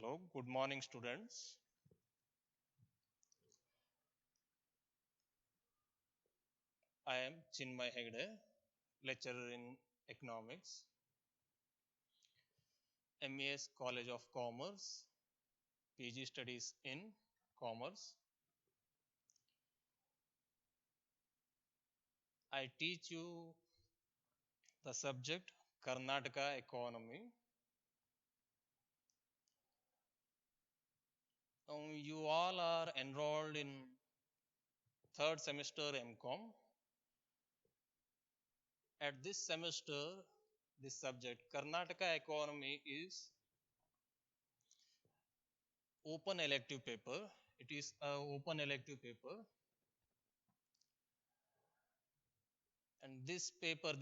Hello, good morning, students. I am Chinmay Hegde, lecturer in economics, MES College of Commerce, PG studies in commerce. I teach you the subject Karnataka economy. You all are enrolled in third semester MCom. At this semester, this subject Karnataka economy is open elective paper. It is a open elective paper. And this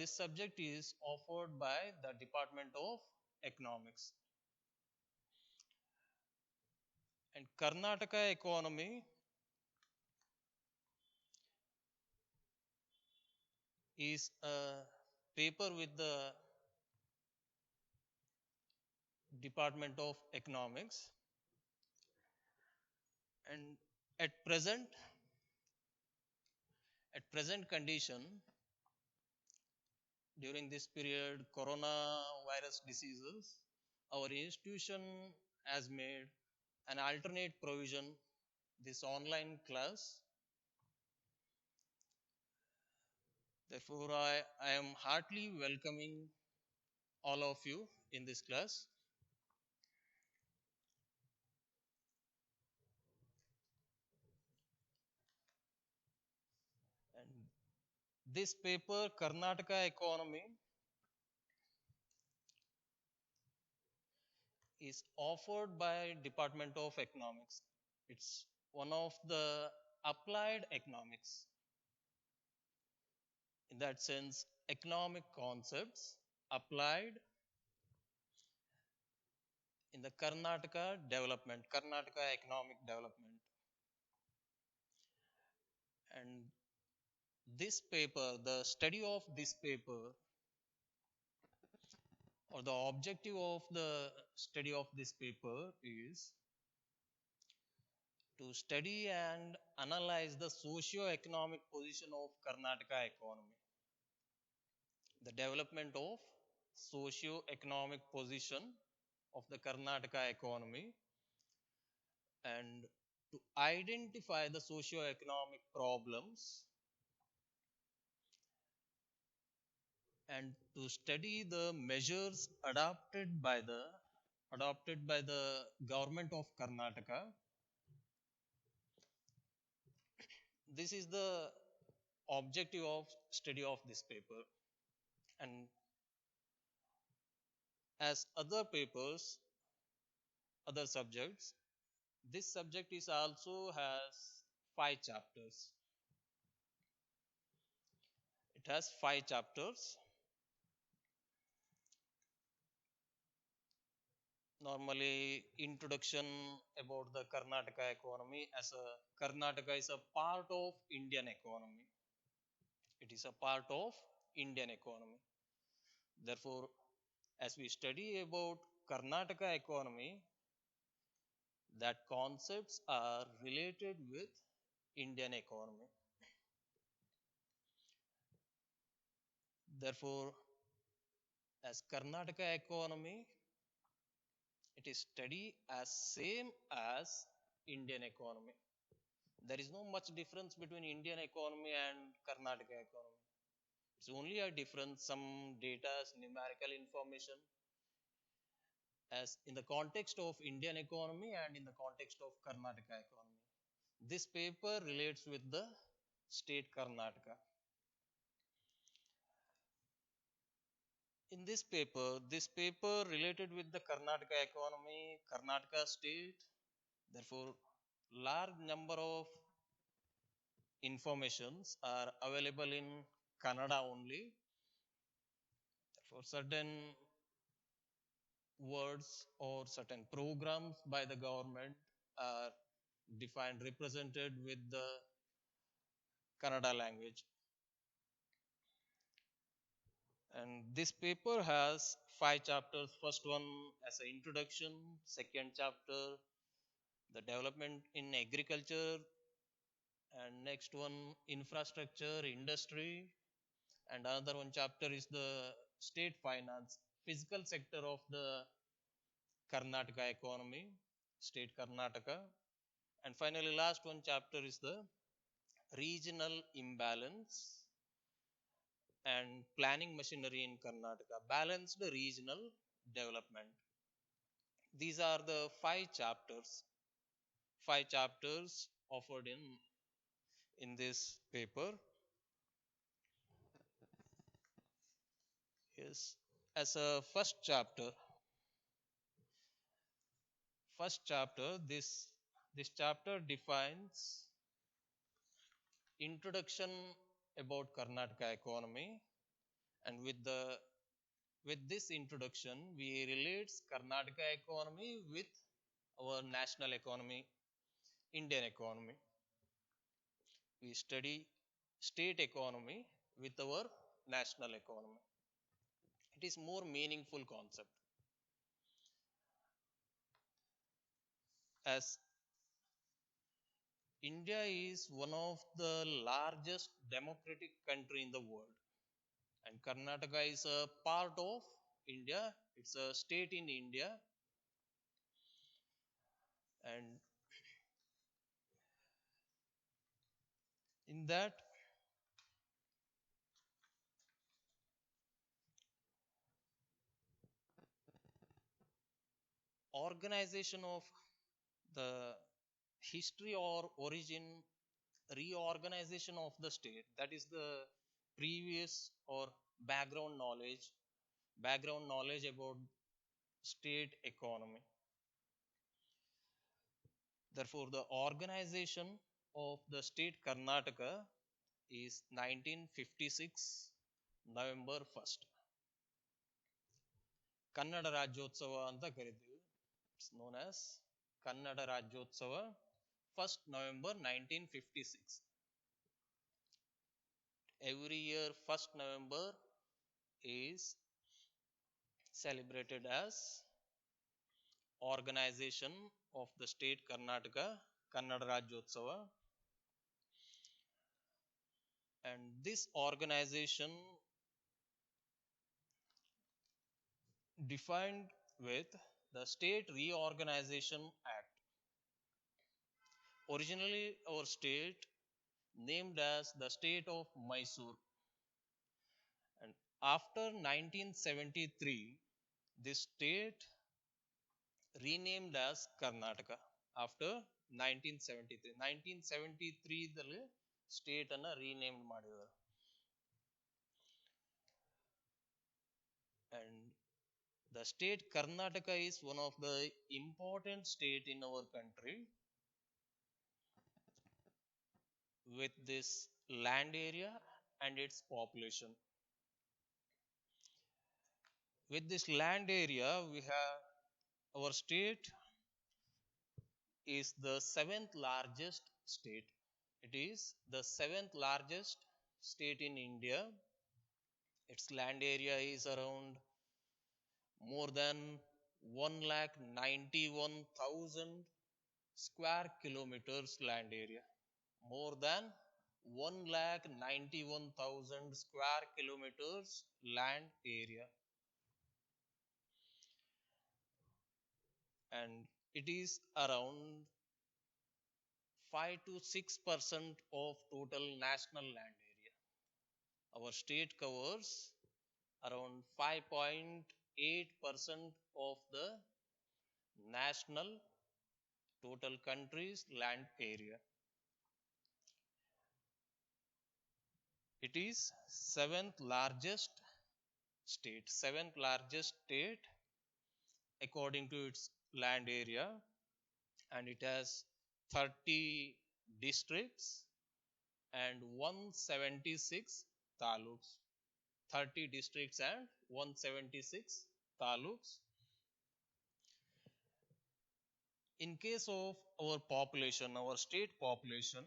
subject is offered by the Department of Economics. And Karnataka economy is a paper with the Department of Economics. And at present, at present condition, during this period, coronavirus diseases, our institution has made an alternate provision, this online class. Therefore, I am heartily welcoming all of you in this class. And this paper, Karnataka economy, is offered by Department of Economics. It's one of the applied economics. In that sense, economic concepts applied in the Karnataka economic development. And this paper, the study of this paper, or the objective of the study of this paper is to study and analyze the socio-economic position of Karnataka economy, the development of socio-economic position of the Karnataka economy, and to identify the socio-economic problems and to study the measures adopted by the government of Karnataka. This is the objective of study of this paper. And as other papers, other subjects, this subject is also has 5 chapters. It has 5 chapters. Normally, introduction about the Karnataka economy, as a Karnataka is a part of Indian economy. It is a part of Indian economy. Therefore, as we study about Karnataka economy, that concepts are related with Indian economy. Therefore, as Karnataka economy, it is studied as same as Indian economy. There is no much difference between Indian economy and Karnataka economy. It's only a difference, some data, numerical information, as in the context of Indian economy and in the context of Karnataka economy. This paper relates with the state Karnataka. In this paper related with the Karnataka economy, Karnataka state, therefore large number of informations are available in Kannada only. For certain words or certain programs by the government are defined, represented with the Kannada language. And this paper has 5 chapters. First one as an introduction, second chapter, the development in agriculture, and next one, infrastructure, industry, and another one chapter is the state finance, physical sector of the Karnataka economy, state Karnataka. And finally, last one chapter is the regional imbalance and planning machinery in Karnataka, balanced regional development. These are the 5 chapters offered in this paper. Yes, as a first chapter, this chapter defines introduction about Karnataka economy, and with this introduction, we relates Karnataka economy with our national economy, Indian economy. We study state economy with our national economy. It is more meaningful concept as India is one of the largest democratic country in the world, and Karnataka is a part of India. It's a state in India, and in that organization of the history or origin, reorganization of the state, that is the previous or background knowledge about state economy. Therefore, the organization of the state Karnataka is 1956 November 1st. Kannada Rajyotsava anta ಕರಿತೀವಿ. It's known as Kannada Rajyotsava, 1st November 1956. Every year 1st November is celebrated as organization of the state Karnataka, Kannada Rajyotsava. And this organization defined with the State Reorganization Act. Originally, our state named as the state of Mysore, and after 1973, this state renamed as Karnataka. After 1973, 1973 ದಲ್ಲಿ state ಅನ್ನ rename ಮಾಡಿದ್ದಾರೆ. And the state Karnataka is one of the important state in our country with this land area and its population. With this land area, we have our state is the seventh largest state. It is the seventh largest state in India. Its land area is around more than 1,91,000 square kilometers land area. More than 1,91,000 square kilometers land area. And it is around 5 to 6% of total national land area. Our state covers around 5.8% of the national total country's land area. It is seventh largest state according to its land area, and it has 30 districts and 176 taluks. 30 districts and 176 taluks. In case of our population, our state population,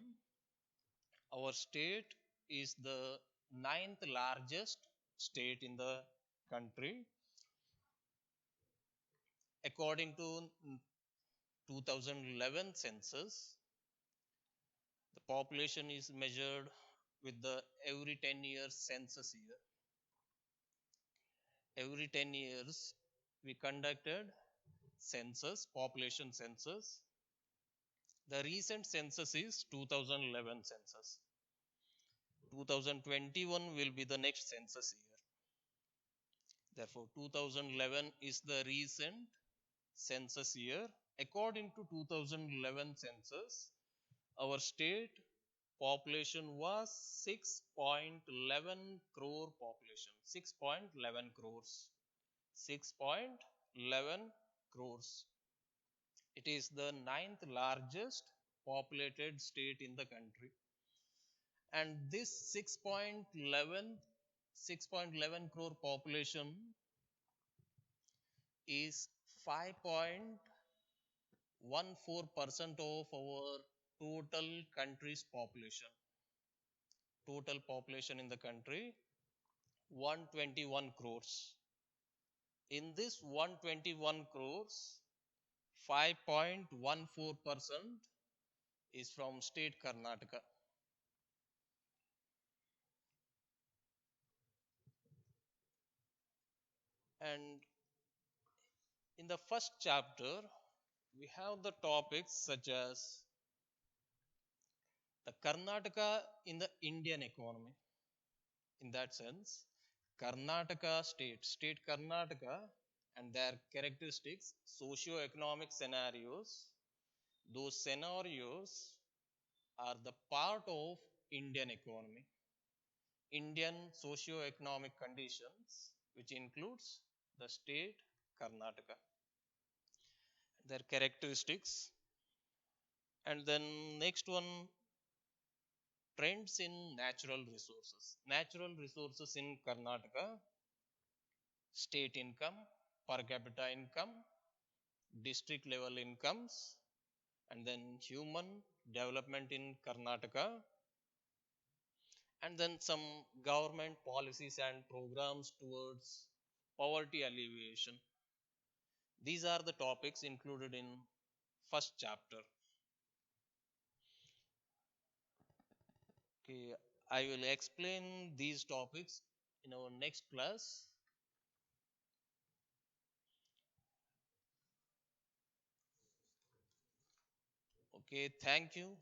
our state is the ninth largest state in the country. According to 2011 census, the population is measured with the every 10 years census year. Every 10 years we conducted census, population census. The recent census is 2011 census. 2021 will be the next census year. Therefore, 2011 is the recent census year. According to 2011 census, our state population was 6.11 crore population. 6.11 crores. 6.11 crores. It is the ninth largest populated state in the country. And this 6.11 crore population is 5.14% of our total country's population. Total population in the country 121 crores. In this 121 crores, 5.14% is from state Karnataka. And in the first chapter, we have the topics such as the Karnataka in the Indian economy. In that sense, Karnataka state Karnataka and their characteristics, socio-economic scenarios. Those scenarios are the part of Indian economy. Indian socio-economic conditions, which includes the state Karnataka, their characteristics. And then next one, trends in natural resources. Natural resources in Karnataka, state income, per capita income, district level incomes, and then human development in Karnataka, and then some government policies and programs towards poverty alleviation. These are the topics included in first chapter. Okay, I will explain these topics in our next class. Okay, thank you.